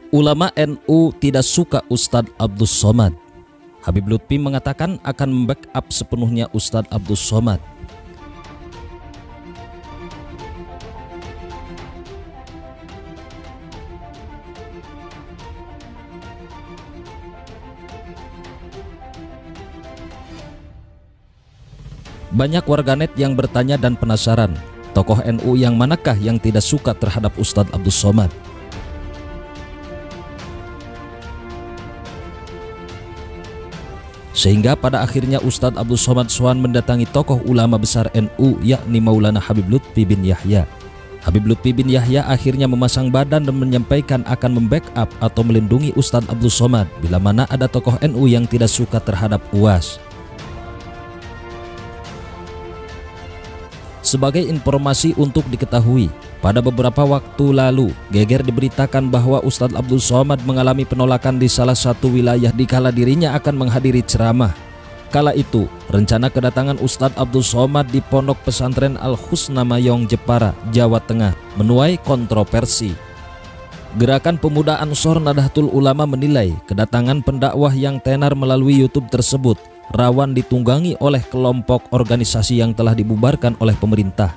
Ulama NU tidak suka Ustadz Abdus Somad. Habib Lutfi mengatakan akan membackup sepenuhnya Ustadz Abdus Somad. Banyak warganet yang bertanya dan penasaran, tokoh NU yang manakah yang tidak suka terhadap Ustadz Abdus Somad? Sehingga pada akhirnya Ustadz Abdus Somad Soan mendatangi tokoh ulama besar NU yakni Maulana Habib Lutfi bin Yahya. Habib Lutfi bin Yahya akhirnya memasang badan dan menyampaikan akan membackup atau melindungi Ustadz Abdus Somad bila mana ada tokoh NU yang tidak suka terhadap UAS. Sebagai informasi untuk diketahui, pada beberapa waktu lalu geger diberitakan bahwa Ustadz Abdus Somad mengalami penolakan di salah satu wilayah dikala dirinya akan menghadiri ceramah. Kala itu, rencana kedatangan Ustadz Abdus Somad di Pondok Pesantren Al-Husna Mayong, Jepara, Jawa Tengah menuai kontroversi. Gerakan Pemuda Ansor Nahdlatul Ulama menilai kedatangan pendakwah yang tenar melalui YouTube tersebut rawan ditunggangi oleh kelompok organisasi yang telah dibubarkan oleh pemerintah.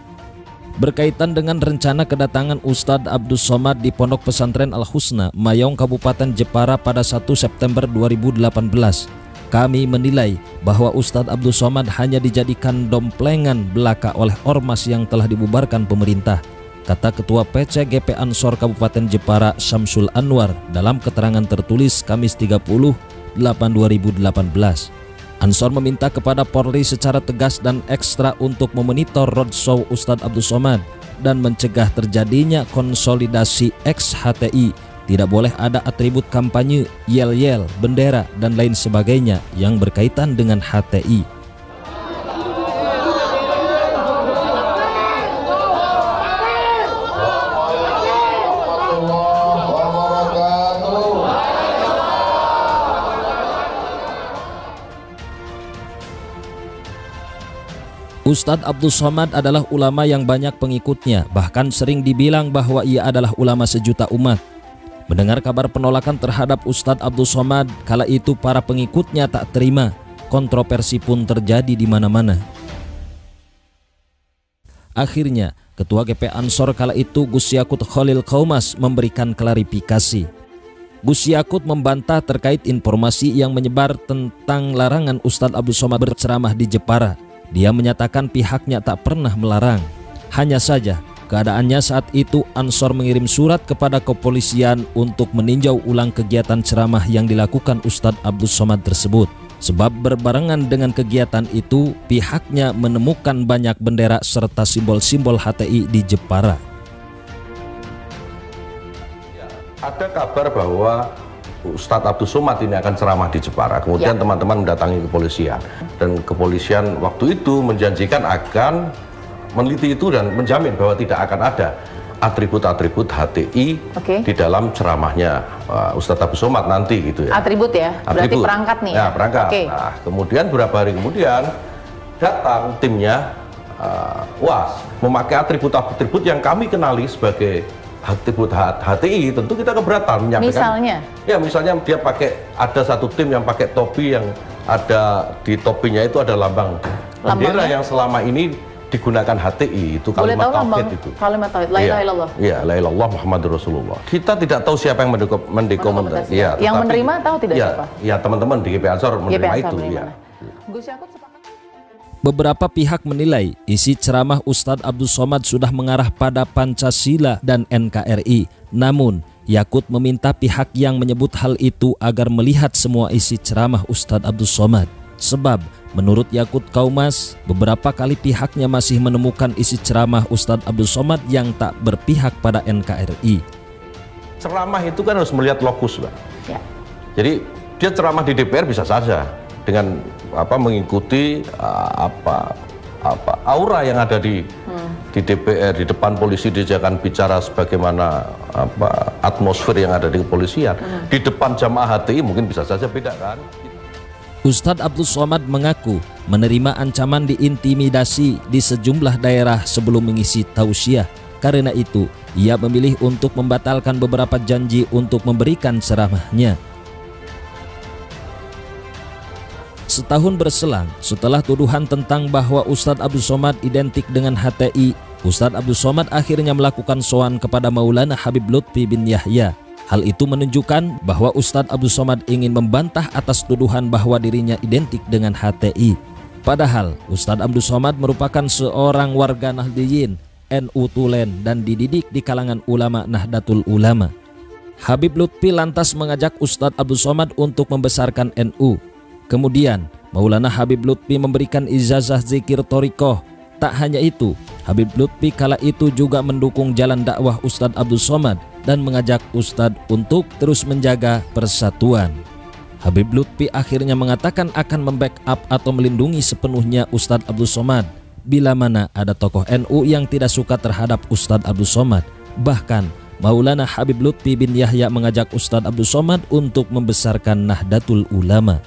Berkaitan dengan rencana kedatangan Ustadz Abdus Somad di Pondok Pesantren Al-Husna Mayong, Kabupaten Jepara pada 1 September 2018, kami menilai bahwa Ustadz Abdus Somad hanya dijadikan domplengan belaka oleh ormas yang telah dibubarkan pemerintah, kata Ketua PCGP Ansor Kabupaten Jepara Syamsul Anwar dalam keterangan tertulis Kamis 30/8/2018. Ansor meminta kepada Polri secara tegas dan ekstra untuk memonitor roadshow Ustadz Abdus Somad dan mencegah terjadinya konsolidasi ex-HTI. Tidak boleh ada atribut kampanye, yel-yel, bendera, dan lain sebagainya yang berkaitan dengan HTI. Ustadz Abdus Somad adalah ulama yang banyak pengikutnya, bahkan sering dibilang bahwa ia adalah ulama sejuta umat. Mendengar kabar penolakan terhadap Ustadz Abdus Somad, kala itu para pengikutnya tak terima. Kontroversi pun terjadi di mana-mana. Akhirnya, Ketua GP Ansor kala itu Gus Yakut Khalil Qaumas memberikan klarifikasi. Gus Yakut membantah terkait informasi yang menyebar tentang larangan Ustadz Abdus Somad berceramah di Jepara. Dia menyatakan pihaknya tak pernah melarang. Hanya saja keadaannya saat itu Ansor mengirim surat kepada kepolisian untuk meninjau ulang kegiatan ceramah yang dilakukan Ustadz Abdus Somad tersebut. Sebab berbarengan dengan kegiatan itu pihaknya menemukan banyak bendera serta simbol-simbol HTI di Jepara. Ada kabar bahwa Ustadz Abdus Somad ini akan ceramah di Jepara. Kemudian teman-teman mendatangi kepolisian, dan kepolisian waktu itu menjanjikan akan meneliti itu dan menjamin bahwa tidak akan ada atribut-atribut HTI di dalam ceramahnya Ustadz Abdus Somad nanti gitu ya. Atribut ya, berarti perangkat nih. Ya, perangkat. Nah, kemudian beberapa hari kemudian datang timnya UAS memakai atribut-atribut yang kami kenali sebagai atribut HTI. Tentu kita keberatan menyampaikan. Misalnya dia pakai, ada satu tim yang pakai topi yang ada di topinya itu ada lambang bendera yang selama ini digunakan HTI, itu kalimat tauhid itu. Kalimat tauhid, la ilaha illallah. Iya, la ilaha illallah Muhammadur Rasulullah. Kita tidak tahu siapa yang mendokumentasi. Ya, yang menerima tahu tidak siapa? Ya, teman-teman di GP Ansor menerima itu. Ya. Gus Yakut sepakat. Beberapa pihak menilai isi ceramah Ustadz Abdus Somad sudah mengarah pada Pancasila dan NKRI. Namun, Yakut meminta pihak yang menyebut hal itu agar melihat semua isi ceramah Ustadz Abdus Somad. Sebab, menurut Yakut Qaumas, beberapa kali pihaknya masih menemukan isi ceramah Ustadz Abdus Somad yang tak berpihak pada NKRI. Ceramah itu kan harus melihat lokus, Pak. Ya. Jadi, dia ceramah di DPR bisa saja dengan mengikuti aura yang ada di DPR, di depan polisi dia akan bicara sebagaimana atmosfer yang ada di kepolisian. Di depan jamaah HTI mungkin bisa saja beda kan. Ustadz Abdus Somad mengaku menerima ancaman diintimidasi di sejumlah daerah sebelum mengisi tausiah. Karena itu, ia memilih untuk membatalkan beberapa janji untuk memberikan ceramahnya. Setahun berselang setelah tuduhan tentang bahwa Ustadz Abdul Somad identik dengan HTI, Ustadz Abdul Somad akhirnya melakukan sowan kepada Maulana Habib Lutfi bin Yahya. Hal itu menunjukkan bahwa Ustadz Abdul Somad ingin membantah atas tuduhan bahwa dirinya identik dengan HTI. Padahal Ustadz Abdul Somad merupakan seorang warga Nahdliyin, NU Tulen, dan dididik di kalangan ulama Nahdlatul Ulama. Habib Lutfi lantas mengajak Ustadz Abdul Somad untuk membesarkan NU. Kemudian Maulana Habib Lutfi memberikan ijazah zikir thariqah. Tak hanya itu, Habib Lutfi kala itu juga mendukung jalan dakwah Ustadz Abdul Somad dan mengajak Ustadz untuk terus menjaga persatuan. Habib Lutfi akhirnya mengatakan akan membackup atau melindungi sepenuhnya Ustadz Abdul Somad bila mana ada tokoh NU yang tidak suka terhadap Ustadz Abdul Somad. Bahkan Maulana Habib Lutfi bin Yahya mengajak Ustadz Abdul Somad untuk membesarkan Nahdlatul Ulama.